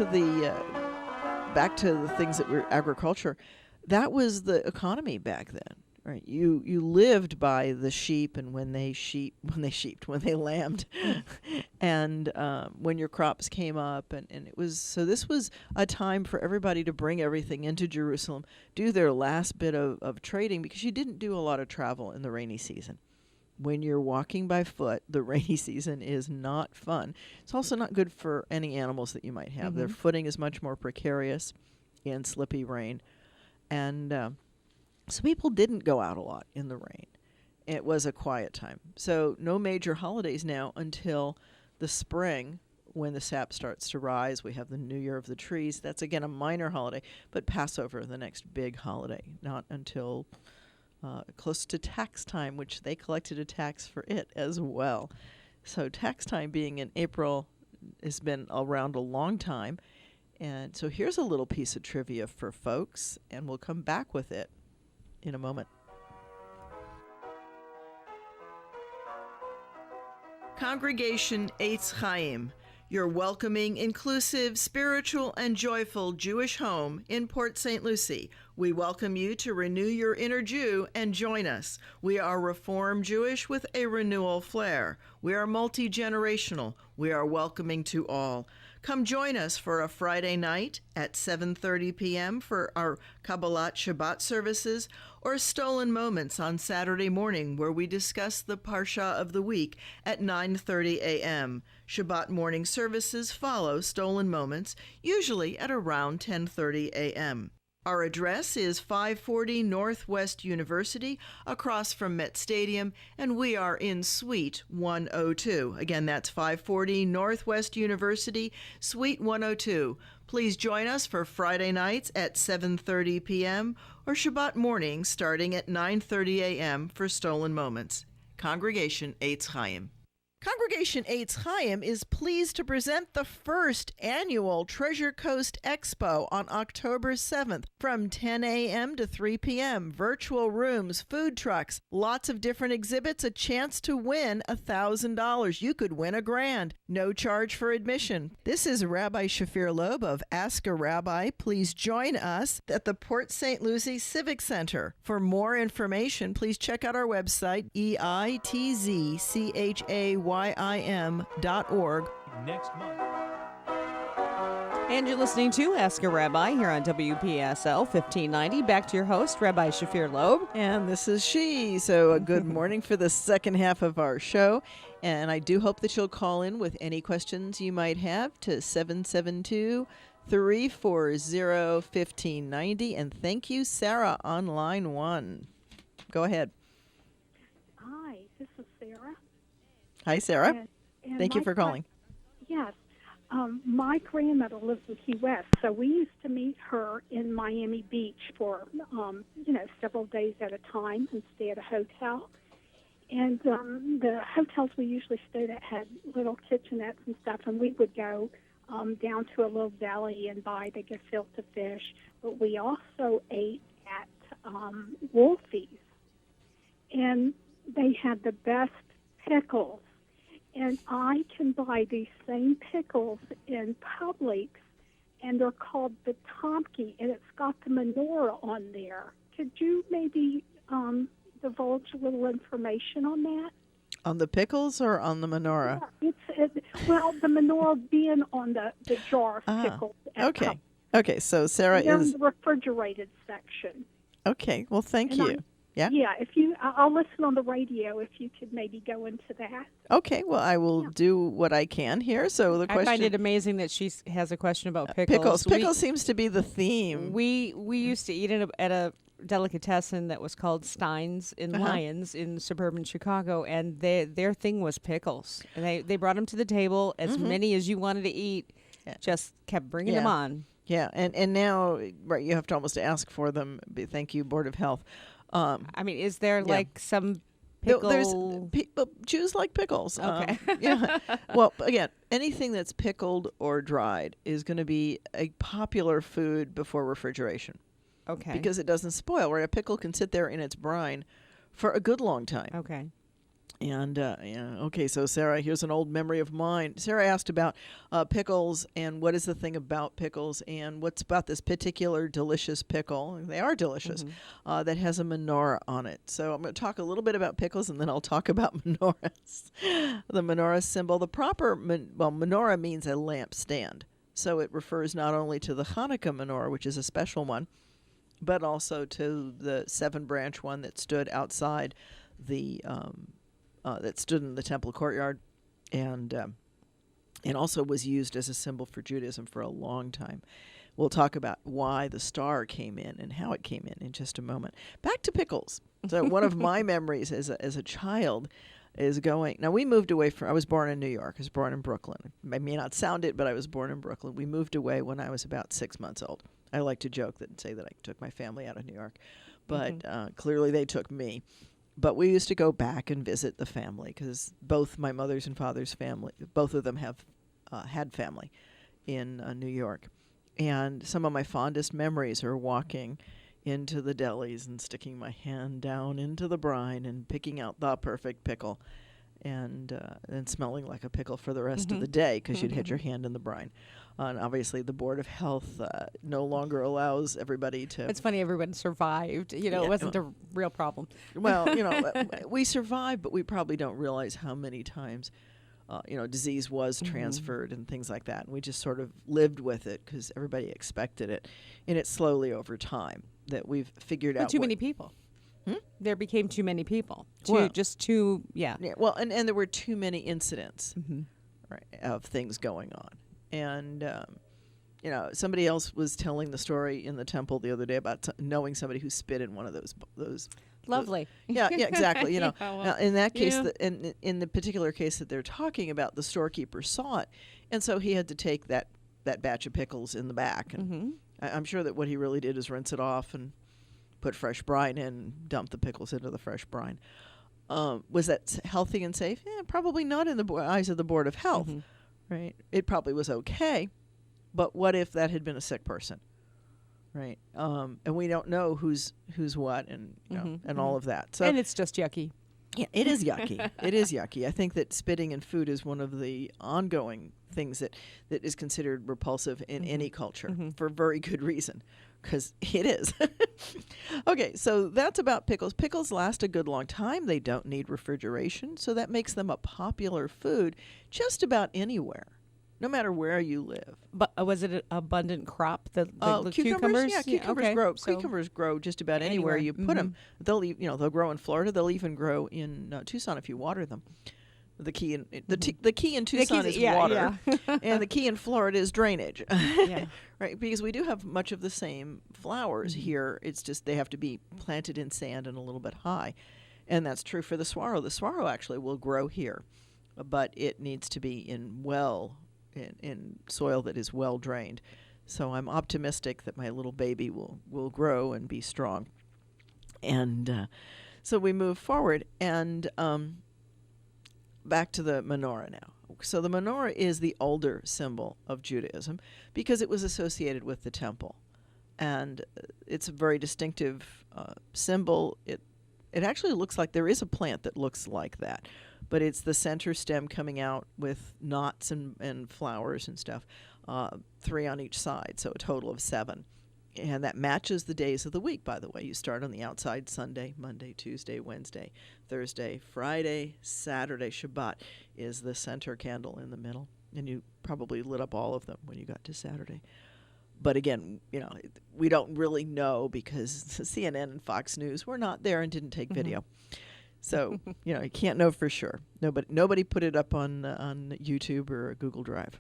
the things that were agriculture. That was the economy back then, right? You lived by the sheep, and when they lambed, and when your crops came up, and it was so. This was a time for everybody to bring everything into Jerusalem, do their last bit of trading, because you didn't do a lot of travel in the rainy season. When you're walking by foot, the rainy season is not fun. It's also not good for any animals that you might have. Their footing is much more precarious in slippy rain. And so people didn't go out a lot in the rain. It was a quiet time. So no major holidays now until the spring, when the sap starts to rise. We have the New Year of the Trees. That's, again, a minor holiday. But Passover, the next big holiday, not until close to tax time, which they collected a tax for it as well. So tax time being in April has been around a long time. And so here's a little piece of trivia for folks, and we'll come back with it in a moment. Congregation Eitz Chayim, your welcoming, inclusive, spiritual, and joyful Jewish home in Port St. Lucie. We welcome you to renew your inner Jew and join us. We are Reform Jewish with a renewal flair. We are multi-generational. We are welcoming to all. Come join us for a Friday night at 7:30 p.m. for our Kabbalat Shabbat services, or Stolen Moments on Saturday morning, where we discuss the Parsha of the week at 9:30 a.m. Shabbat morning services follow Stolen Moments, usually at around 10:30 a.m. Our address is 540 Northwest University, across from Met Stadium, and we are in Suite 102. Again, that's 540 Northwest University, Suite 102. Please join us for Friday nights at 7:30 p.m. or Shabbat morning starting at 9:30 a.m. for Stolen Moments. Congregation Eitz Chayim. Congregation Eitz Chayim is pleased to present the first annual Treasure Coast Expo on October 7th from 10 a.m. to 3 p.m. Virtual rooms, food trucks, lots of different exhibits, a chance to win $1,000. You could win $1,000. No charge for admission. This is Rabbi Shafir Lobb of Ask A Rabbi. Please join us at the Port St. Lucie Civic Center. For more information, please check out our website, eitzchayim.org. Next month. And you're listening to Ask a Rabbi here on WPSL 1590. Back to your host, Rabbi Shafir Lobb. And this is she. So a good morning for the second half of our show. And I do hope that you'll call in with any questions you might have to 772-340-1590. And thank you, Sarah, on line 1. Go ahead. Hi, this is Sarah. Hi, Sarah. And thank you for calling. Yes. My grandmother lives in Key West, so we used to meet her in Miami Beach for, several days at a time and stay at a hotel. And the hotels we usually stayed at had little kitchenettes and stuff, and we would go down to a little deli and buy the gefilte fish. But we also ate at Wolfie's, and they had the best pickles. And I can buy these same pickles in Publix, and they're called the Tomke, and it's got the menorah on there. Could you maybe divulge a little information on that? On the pickles or on the menorah? Yeah, the menorah being on the jar of pickles. Okay. Publix. Okay, so Sarah they're is... in the refrigerated section. Okay, well, thank you. Yeah? Yeah, I'll listen on the radio if you could maybe go into that. Okay, well, I will do what I can here. So the question... I find it amazing that she has a question about pickles. Pickles seems to be the theme. We used to eat at a delicatessen that was called Stein's in Lyons in suburban Chicago, and their thing was pickles. And they brought them to the table, as many as you wanted to eat, just kept bringing them on. Yeah, and now, right, you have to almost ask for them. Thank you, Board of Health. Is there like some pickle? There's Jews like pickles. Okay. Yeah. Well, again, anything that's pickled or dried is going to be a popular food before refrigeration. Okay. Because it doesn't spoil. Right, a pickle can sit there in its brine for a good long time. Okay. And, okay, so Sarah, here's an old memory of mine. Sarah asked about pickles and what is the thing about pickles and what's about this particular delicious pickle. They are delicious, that has a menorah on it. So I'm going to talk a little bit about pickles and then I'll talk about menorahs. The menorah symbol, the proper, menorah means a lampstand. So it refers not only to the Hanukkah menorah, which is a special one, but also to the 7-branch one that stood outside the that stood in the temple courtyard, and also was used as a symbol for Judaism for a long time. We'll talk about why the star came in and how it came in just a moment. Back to pickles. So one of my memories as a child is going. Now we moved away from. I was born in New York. I was born in Brooklyn. I may not sound it, but I was born in Brooklyn. We moved away when I was about 6 months old. I like to joke that and say that I took my family out of New York, but clearly they took me. But we used to go back and visit the family because both my mother's and father's family, both of them have had family in New York. And some of my fondest memories are walking into the delis and sticking my hand down into the brine and picking out the perfect pickle and smelling like a pickle for the rest of the day because you'd had your hand in the brine. And obviously the Board of Health no longer allows everybody to... It's funny, everyone survived. It wasn't a real problem. Well, we survived, but we probably don't realize how many times, disease was transferred and things like that. And we just sort of lived with it because everybody expected it. And it's slowly over time that we've figured out... Too many people. There became too many people. Well, Yeah, well, and there were too many incidents right, of things going on. And, somebody else was telling the story in the temple the other day about knowing somebody who spit in one of those. Lovely. Yeah, exactly. Yeah, Now, in that case, in the particular case that they're talking about, the storekeeper saw it. And so he had to take that batch of pickles in the back. And I'm sure that what he really did is rinse it off and put fresh brine in, dump the pickles into the fresh brine. Was that healthy and safe? Probably not in the eyes of the Board of Health. Right. It probably was okay, but what if that had been a sick person, right? And we don't know who's what, and and all of that. So and it's just yucky. Yeah, it is yucky. It is yucky. I think that spitting in food is one of the ongoing things that is considered repulsive in any culture for very good reason, because it is. Okay, so that's about pickles. Pickles last a good long time. They don't need refrigeration, so that makes them a popular food just about anywhere, no matter where you live. But was it an abundant crop? The cucumbers? Yeah, cucumbers okay. grow. Cucumbers grow just about anywhere you put them. They'll grow in Florida. They'll even grow in Tucson if you water them. The key in the key in Tucson is water, and the key in Florida is drainage. Right? Because we do have much of the same flowers here. It's just they have to be planted in sand and a little bit high, and that's true for the swallow. The swallow actually will grow here, but it needs to be in soil that is well drained. So I'm optimistic that my little baby will grow and be strong. And so we move forward and. Back to the menorah now. So the menorah is the older symbol of Judaism because it was associated with the temple. And it's a very distinctive symbol. It actually looks like there is a plant that looks like that, but it's the center stem coming out with knots and flowers and stuff, 3 on each side, so a total of 7. And that matches the days of the week, by the way. You start on the outside Sunday, Monday, Tuesday, Wednesday, Thursday, Friday, Saturday. Shabbat is the center candle in the middle. And you probably lit up all of them when you got to Saturday. But again, we don't really know because CNN and Fox News were not there and didn't take video. So, you can't know for sure. Nobody put it up on YouTube or Google Drive.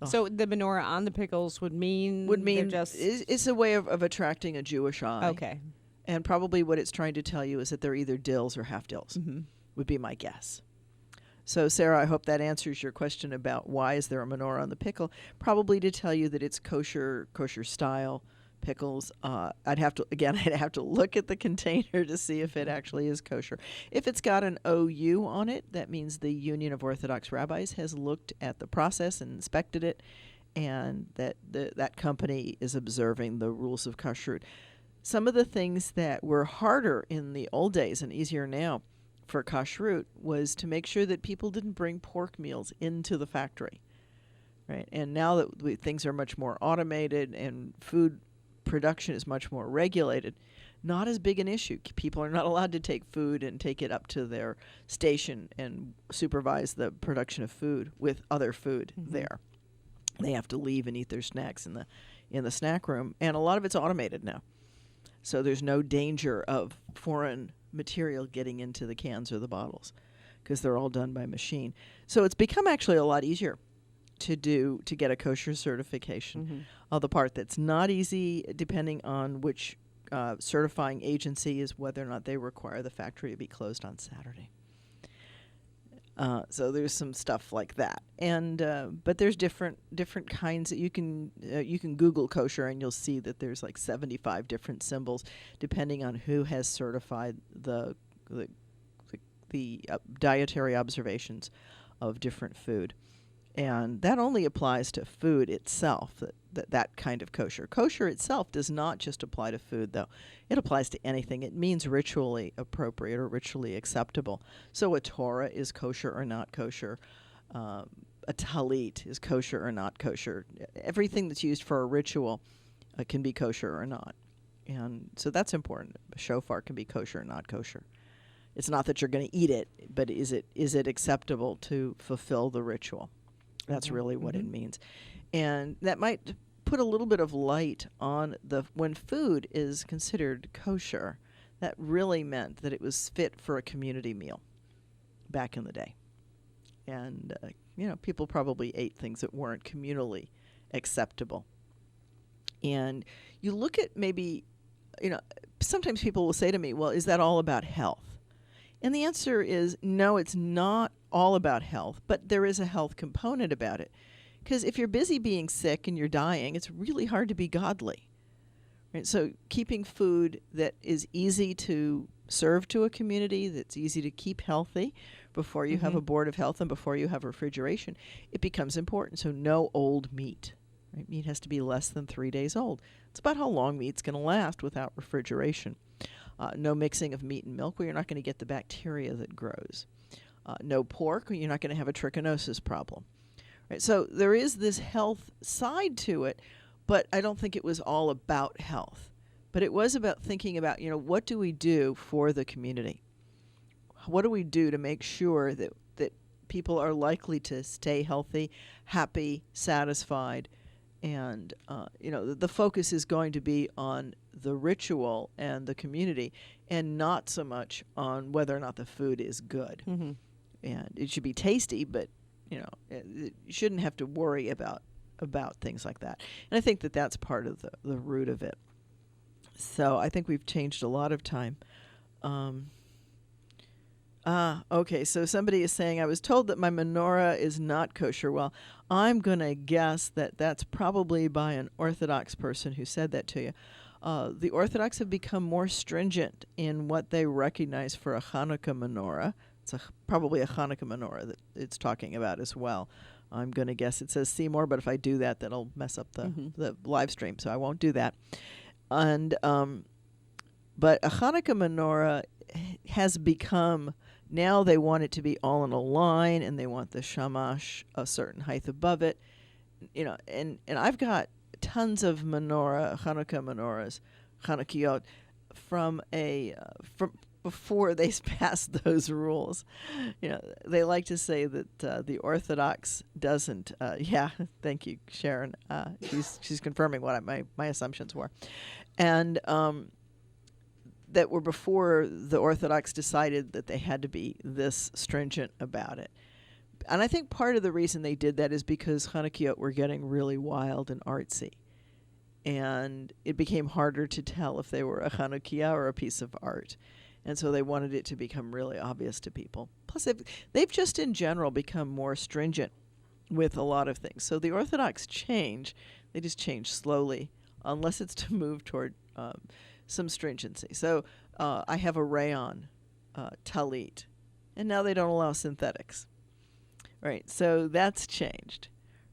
So the menorah on the pickles would mean just... It's a way of attracting a Jewish eye. Okay. And probably what it's trying to tell you is that they're either dills or half dills, would be my guess. So, Sarah, I hope that answers your question about why is there a menorah on the pickle. Probably to tell you that it's kosher style pickles. I'd have to look at the container to see if it actually is kosher. If it's got an OU on it, that means the Union of Orthodox Rabbis has looked at the process and inspected it, and that that company is observing the rules of kashrut. Some of the things that were harder in the old days and easier now for kashrut was to make sure that people didn't bring pork meals into the factory, right? And now that things are much more automated and food production is much more regulated, not as big an issue. People are not allowed to take food and take it up to their station and supervise the production of food with other food there. They have to leave and eat their snacks in the snack room, and a lot of it's automated now. So there's no danger of foreign material getting into the cans or the bottles because they're all done by machine. So it's become actually a lot easier to get a kosher certification. The part that's not easy, depending on which certifying agency, is whether or not they require the factory to be closed on Saturday. So there's some stuff like that, and but there's different kinds that you can Google kosher and you'll see that there's like 75 different symbols depending on who has certified the dietary observations of different food, and that only applies to food itself. That kind of kosher. Kosher itself does not just apply to food, though. It applies to anything. It means ritually appropriate or ritually acceptable. So a Torah is kosher or not kosher. A talit is kosher or not kosher. Everything that's used for a ritual can be kosher or not. And so that's important. A shofar can be kosher or not kosher. It's not that you're going to eat it, but is it acceptable to fulfill the ritual? That's really what it means. And that might put a little bit of light on when food is considered kosher, that really meant that it was fit for a community meal back in the day. And, people probably ate things that weren't communally acceptable. And you look at maybe, sometimes people will say to me, well, is that all about health? And the answer is no, it's not all about health, but there is a health component about it. Because if you're busy being sick and you're dying, it's really hard to be godly. Right? So keeping food that is easy to serve to a community, that's easy to keep healthy before you have a board of health and before you have refrigeration, it becomes important. So no old meat. Right? Meat has to be less than 3 days old. It's about how long meat's going to last without refrigeration. No mixing of meat and milk where you're not going to get the bacteria that grows. No pork, you're not going to have a trichinosis problem. Right? So there is this health side to it, but I don't think it was all about health. But it was about thinking about, what do we do for the community? What do we do to make sure that people are likely to stay healthy, happy, satisfied, and, the focus is going to be on the ritual and the community and not so much on whether or not the food is good. And it should be tasty, but you shouldn't have to worry about things like that. And I think that that's part of the root of it. So I think we've changed a lot of time. Okay, so somebody is saying, I was told that my menorah is not kosher. Well, I'm going to guess that that's probably by an Orthodox person who said that to you. The Orthodox have become more stringent in what they recognize for a Hanukkah menorah. It's probably a Hanukkah menorah that it's talking about as well. I'm going to guess it says Seymour, but if I do that, that'll mess up the live stream, so I won't do that. And but a Hanukkah menorah has become, now they want it to be all in a line, and they want the shamash a certain height above it. And I've got tons of Hanukkah menorahs, Chanukiot, from before they passed those rules. They like to say that the Orthodox doesn't. Thank you, Sharon. She's confirming what my assumptions were, and that were before the Orthodox decided that they had to be this stringent about it. And I think part of the reason they did that is because Chanukiot were getting really wild and artsy. And it became harder to tell if they were a Chanukiah or a piece of art. And so they wanted it to become really obvious to people. Plus, they've just in general become more stringent with a lot of things. So the Orthodox change, they just change slowly, unless it's to move toward some stringency. So I have a rayon talit, and now they don't allow synthetics. Right, so that's changed.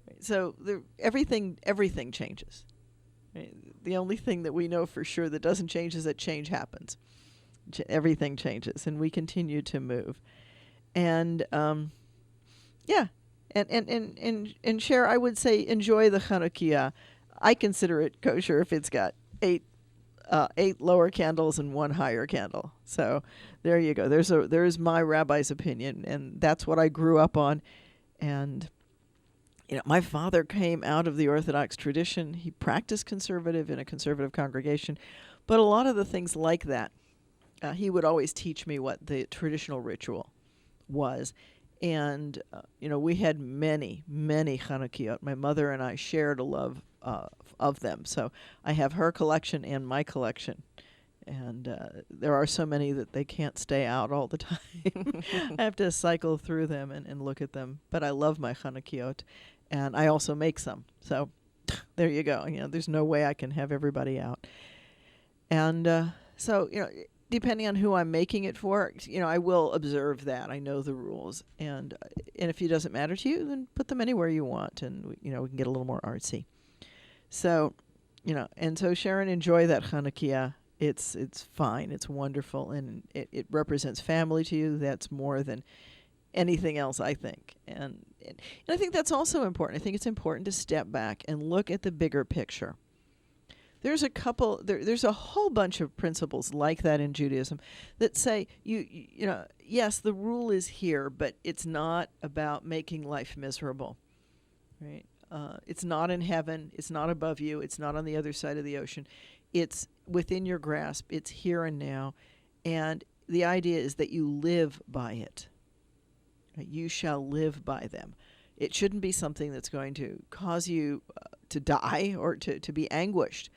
Right, so everything changes. Right? The only thing that we know for sure that doesn't change is that change happens. everything changes, and we continue to move. And and Cher, I would say enjoy the Chanukiah. I consider it kosher if it's got 8 lower candles and 1 higher candle. So there you go. There's my rabbi's opinion, and that's what I grew up on. And my father came out of the Orthodox tradition. He practiced conservative in a conservative congregation, but a lot of the things like that, he would always teach me what the traditional ritual was. And we had many Chanukiot. My mother and I shared a love of them. So I have her collection and my collection. And there are so many that they can't stay out all the time. I have to cycle through them and look at them. But I love my Chanukiot, and I also make some. So there you go. There's no way I can have everybody out. And so depending on who I'm making it for, I will observe that. I know the rules. And if it doesn't matter to you, then put them anywhere you want. And, we can get a little more artsy. So, and so Sharon, enjoy that Chanukiah. It's fine. It's wonderful. And it represents family to you. That's more than anything else, I think. And I think that's also important. I think it's important to step back and look at the bigger picture. There's a whole bunch of principles like that in Judaism that say, yes, the rule is here, but it's not about making life miserable, right? It's not in heaven. It's not above you. It's not on the other side of the ocean. It's within your grasp. It's here and now. And the idea is that you live by it. Right? You shall live by them. It shouldn't be something that's going to cause you to die or to be anguished.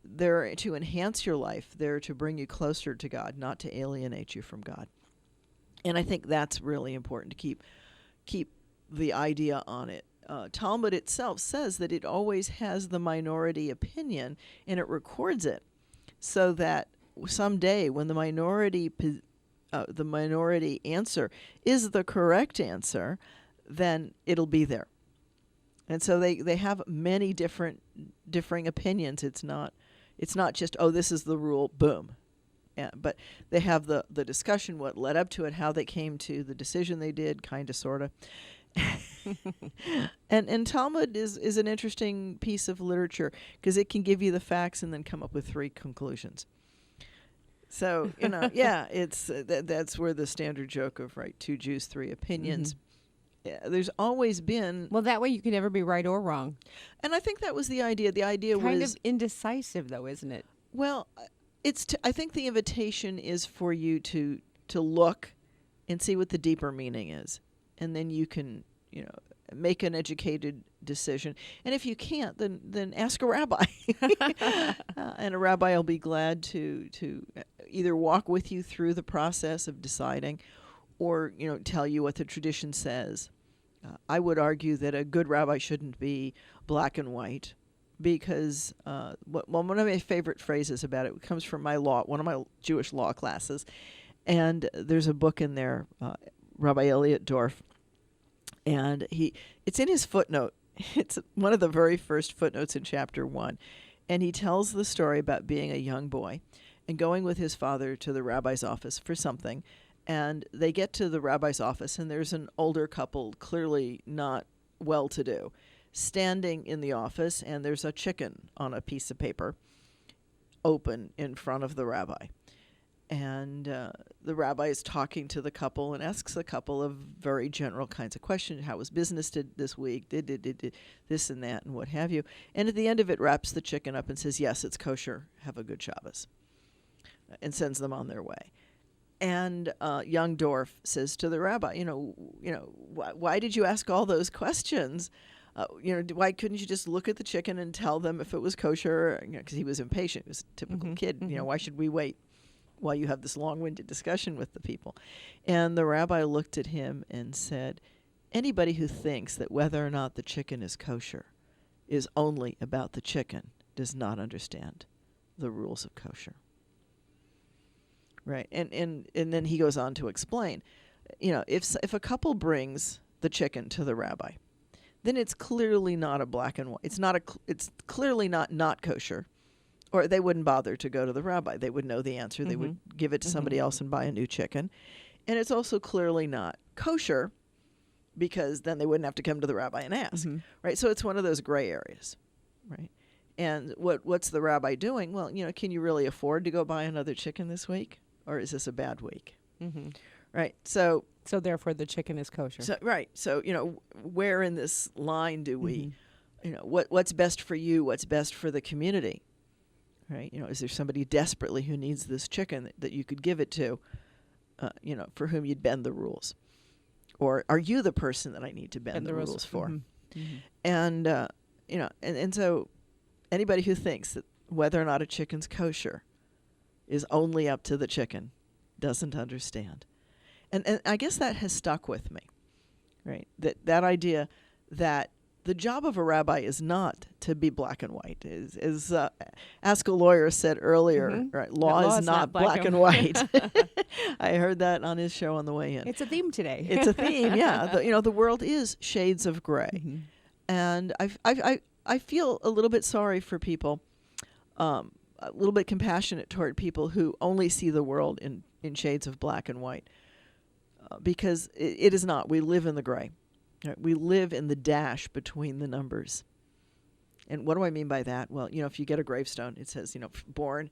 They're to enhance your life. They're to bring you closer to God, not to alienate you from God. And I think that's really important to keep the idea on it. Talmud itself says that it always has the minority opinion, and it records it so that someday when the minority answer is the correct answer, then it'll be there. And so they have many differing opinions. It's not just, this is the rule, boom. Yeah, but they have the discussion, what led up to it, how they came to the decision they did, kind of, sort of. and Talmud is an interesting piece of literature because it can give you the facts and then come up with 3 conclusions. So, it's that's where the standard joke of, 2 Jews, 3 opinions. Mm-hmm. Yeah, there's always been... Well, that way you can never be right or wrong. And I think that was the idea. The idea was... Kind of indecisive, though, isn't it? Well, I think the invitation is for you to look and see what the deeper meaning is. And then you can, make an educated decision. And if you can't, then ask a rabbi. And a rabbi will be glad to either walk with you through the process of deciding or, tell you what the tradition says. I would argue that a good rabbi shouldn't be black and white because one of my favorite phrases about it comes from one of my Jewish law classes. And there's a book in there, Rabbi Elliot Dorff, and it's in his footnote. It's one of the very first footnotes in chapter 1. And he tells the story about being a young boy and going with his father to the rabbi's office for something. And they get to the rabbi's office, and there's an older couple, clearly not well-to-do, standing in the office, and there's a chicken on a piece of paper open in front of the rabbi. And the rabbi is talking to the couple and asks the couple of very general kinds of questions. How was business this week? Did this and that and what have you. And at the end of it, wraps the chicken up and says, yes, it's kosher. Have a good Shabbos. And sends them on their way. And young Dorff says to the rabbi, why did you ask all those questions? Why couldn't you just look at the chicken and tell them if it was kosher? Because he was impatient. He was a typical kid. Mm-hmm. Why should we wait while you have this long-winded discussion with the people? And the rabbi looked at him and said, anybody who thinks that whether or not the chicken is kosher is only about the chicken does not understand the rules of kosher. Right, and then he goes on to explain, if a couple brings the chicken to the rabbi, then it's clearly not a black and white. It's clearly not kosher, Or they wouldn't bother to go to the rabbi. They would know the answer. They would give it to somebody else and buy a new chicken. And it's also clearly not kosher, because then they wouldn't have to come to the rabbi and ask, right? So it's one of those gray areas, right? And what's the rabbi doing? Well, can you really afford to go buy another chicken this week? Or is this a bad week? Right? So therefore the chicken is kosher. So, where in this line do we, what's best for you? What's best for the community? Right? Is there somebody desperately who needs this chicken that you could give it to, for whom you'd bend the rules? Or are you the person that I need to bend the rules for? And, and so anybody who thinks that whether or not a chicken's kosher is only up to the chicken doesn't understand. And I guess that has stuck with me, right? That idea that the job of a rabbi is not to be black and white. As Ask a Lawyer said earlier, right? Law is not black and white. I heard that on his show on the way in. It's a theme today. It's a theme, yeah. The world is shades of gray. And I feel a little bit sorry for people, a little bit compassionate toward people who only see the world in shades of black and white. Because it is not. We live in the gray. Right? We live in the dash between the numbers. And what do I mean by that? Well, if you get a gravestone, it says, born,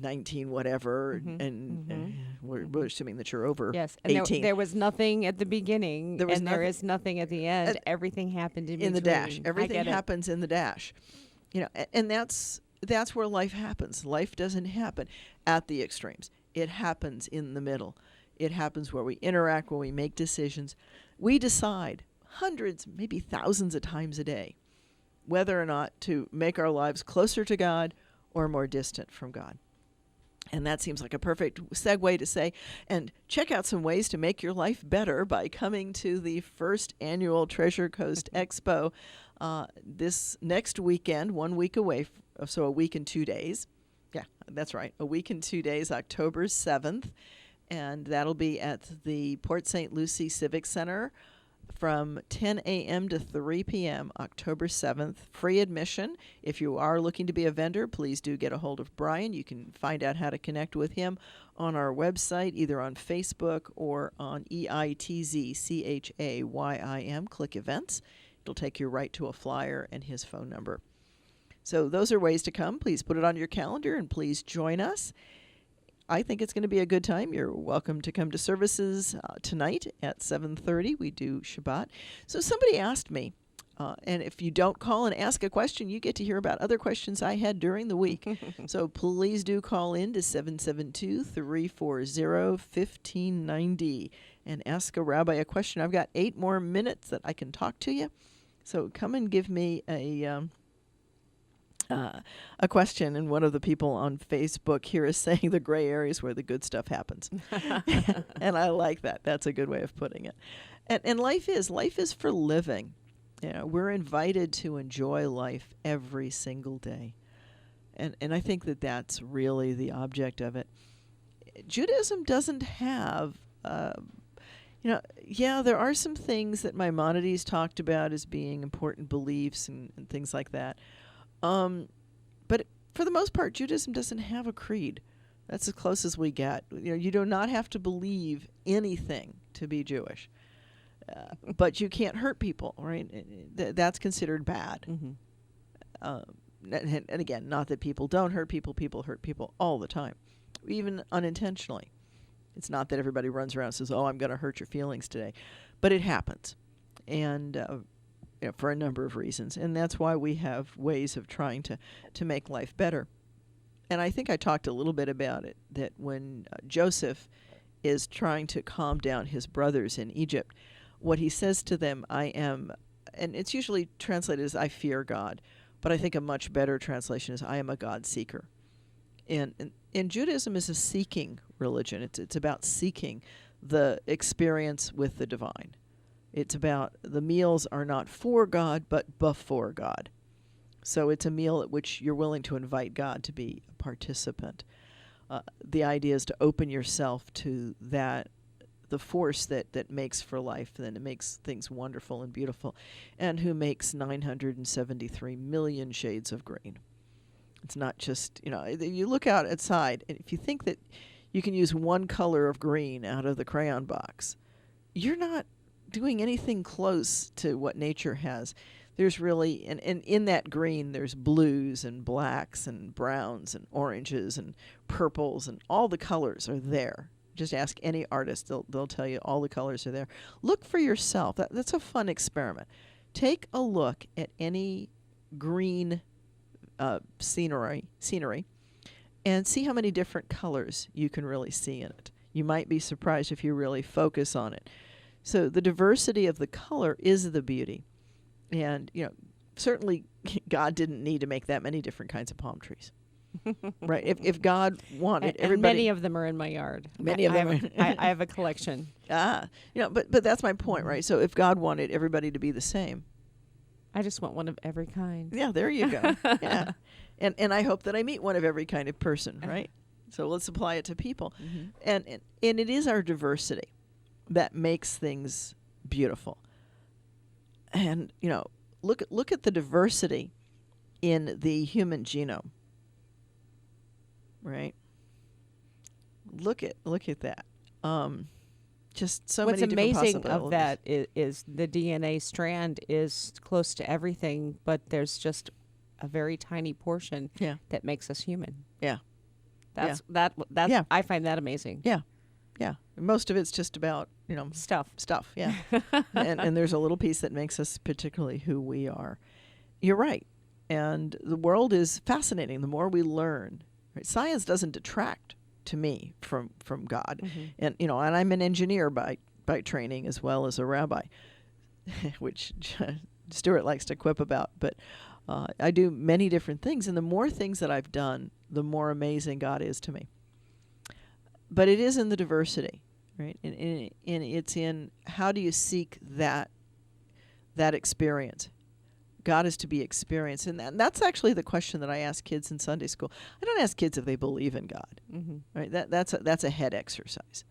19 whatever, and we're assuming that you're over 18. There was nothing at the beginning, there is nothing at the end. Everything happened in the dash. Everything happens in the dash. And that's where life happens. Life doesn't happen at the extremes. It happens in the middle. It happens where we interact, where we make decisions. We decide hundreds, maybe thousands of times a day whether or not to make our lives closer to God or more distant from God. And that seems like a perfect segue to say, and check out some ways to make your life better by coming to the first annual Treasure Coast Expo this next weekend, 1 week away, so a week and 2 days. Yeah, that's right, a week and 2 days, October 7th. And that'll be at the Port St. Lucie Civic Center from 10 a.m. to 3 p.m., October 7th. Free admission. If you are looking to be a vendor, please do get a hold of Brian. You can find out how to connect with him on our website, either on Facebook or on EITZCHAYIM. Click Events. It'll take you right to a flyer and his phone number. So those are ways to come. Please put it on your calendar and please join us. I think it's going to be a good time. You're welcome to come to services tonight at 7:30. We do Shabbat. So somebody asked me, and if you don't call and ask a question, you get to hear about other questions I had during the week. So please do call in to 772-340-1590 and ask a rabbi a question. I've got 8 more minutes that I can talk to you. So come and give me a question, and one of the people on Facebook here is saying the gray areas where the good stuff happens. And I like that. That's a good way of putting it. And life is for living. We're invited to enjoy life every single day. And I think that that's really the object of it. Judaism doesn't have, there are some things that Maimonides talked about as being important beliefs and things like that. But for the most part, Judaism doesn't have a creed. That's as close as we get. You do not have to believe anything to be Jewish. But you can't hurt people, right? That's considered bad. And again, not that people don't hurt people. People hurt people all the time, even unintentionally. It's not that everybody runs around and says, oh, I'm going to hurt your feelings today. But it happens. And for a number of reasons. And that's why we have ways of trying to make life better. And I think I talked a little bit about it, that when Joseph is trying to calm down his brothers in Egypt, what he says to them, I am, and it's usually translated as I fear God, but I think a much better translation is I am a God seeker. And Judaism is a seeking religion. It's about seeking the experience with the divine. It's about the meals are not for God, but before God. So it's a meal at which you're willing to invite God to be a participant. The idea is to open yourself to that, the force that makes for life, and it makes things wonderful and beautiful, and who makes 973 million shades of green. It's not just, you look out outside, and if you think that you can use one color of green out of the crayon box, you're not doing anything close to what nature has. There's really, and in that green, there's blues and blacks and browns and oranges and purples, and all the colors are there. Just ask any artist, they'll tell you all the colors are there. Look for yourself. That's a fun experiment. Take a look at any green scenery and see how many different colors you can really see in it. You might be surprised if you really focus on it. So the diversity of the color is the beauty. And, certainly God didn't need to make that many different kinds of palm trees. Right? If God wanted everybody... And many of them are in my yard. Many of them. I have a collection. But that's my point, right? So if God wanted everybody to be the same... I just want one of every kind. Yeah, there you go. Yeah. And I hope that I meet one of every kind of person, right? So let's apply it to people. Mm-hmm. And it is our diversity that makes things beautiful. And, look at the diversity in the human genome. Right? Look at that. Just so What's many different amazing possibilities. of that is the DNA strand is close to everything, but there's just a very tiny portion that makes us human. Yeah. That's Yeah. I find that amazing. Yeah. Yeah. Most of it's just about, stuff. Yeah. and there's a little piece that makes us particularly who we are. You're right. And the world is fascinating. The more we learn, right? Science doesn't detract to me from God. Mm-hmm. And, and I'm an engineer by training as well as a rabbi, which Stuart likes to quip about. But I do many different things. And the more things that I've done, the more amazing God is to me. But it is in the diversity, right? And it's in how do you seek that experience. God is to be experienced. And that's actually the question that I ask kids in Sunday school. I don't ask kids if they believe in God, right? That's a head exercise,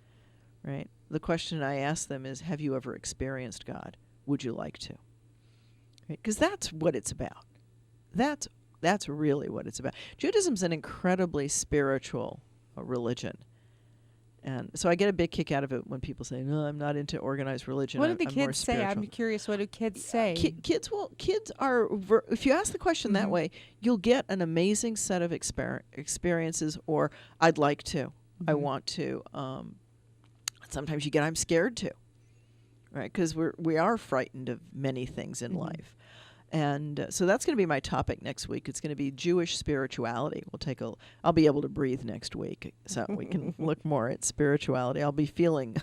right? The question I ask them is, have you ever experienced God? Would you like to? Because that's what it's about. That's really what it's about. Judaism's an incredibly spiritual religion. And so I get a big kick out of it when people say, no, I'm not into organized religion. What do the I'm more kids say? spiritual. I'm curious, what do kids say? Kids are, if you ask the question that way, you'll get an amazing set of experiences, or I'd like to, I want to. Sometimes you get, I'm scared to, right? Because we are frightened of many things in life. And so that's going to be my topic next week. It's going to be Jewish spirituality. I'll be able to breathe next week, so we can look more at spirituality. I'll be feeling.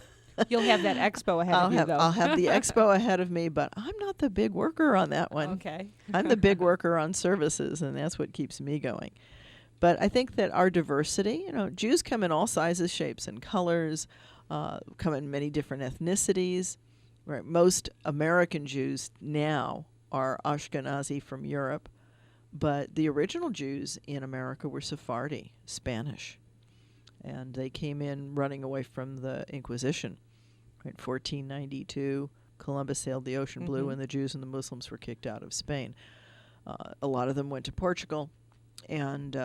You'll have that expo ahead of you, though. I'll have the expo ahead of me, but I'm not the big worker on that one. Okay. I'm the big worker on services, and that's what keeps me going. But I think that our diversity, Jews come in all sizes, shapes, and colors, come in many different ethnicities. Right? Most American Jews now are Ashkenazi from Europe, but the original Jews in America were Sephardi, Spanish, and they came in running away from the Inquisition. Right, 1492, Columbus sailed the ocean blue, and the Jews and the Muslims were kicked out of Spain. A lot of them went to Portugal, and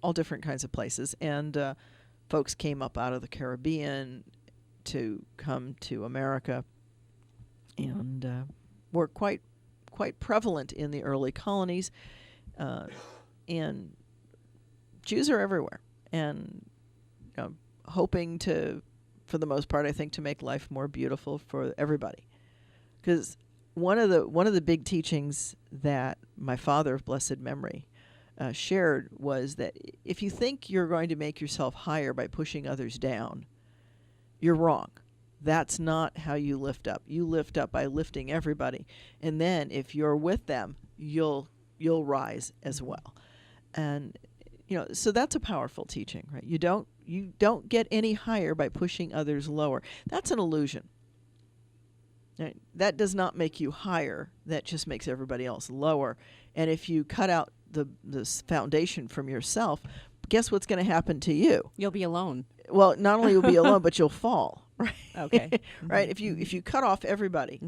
all different kinds of places, and folks came up out of the Caribbean to come to America, and were quite prevalent in the early colonies, and Jews are everywhere, and hoping to, for the most part, I think, to make life more beautiful for everybody. Because one of the big teachings that my father of blessed memory shared was that if you think you're going to make yourself higher by pushing others down, you're wrong. That's not how you lift up. You lift up by lifting everybody, and then if you're with them, you'll rise as well. And so that's a powerful teaching, right? You don't get any higher by pushing others lower. That's an illusion. Right? That does not make you higher. That just makes everybody else lower. And if you cut out the foundation from yourself, guess what's going to happen to you? You'll be alone. Well, not only you'll be alone, but you'll fall. Right. Okay. Right. If you cut off everybody,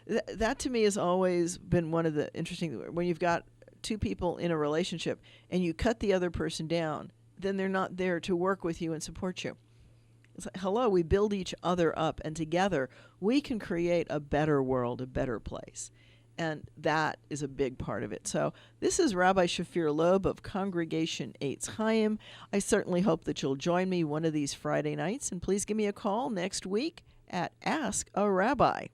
that to me has always been one of the interesting. When you've got two people in a relationship and you cut the other person down, then they're not there to work with you and support you. It's like, hello, we build each other up, and together we can create a better world, a better place. And that is a big part of it. So this is Rabbi Shafir Lobb of Congregation Eitz Chayim. I certainly hope that you'll join me one of these Friday nights. And please give me a call next week at Ask a Rabbi.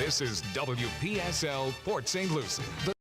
This is WPSL Port St. Lucie.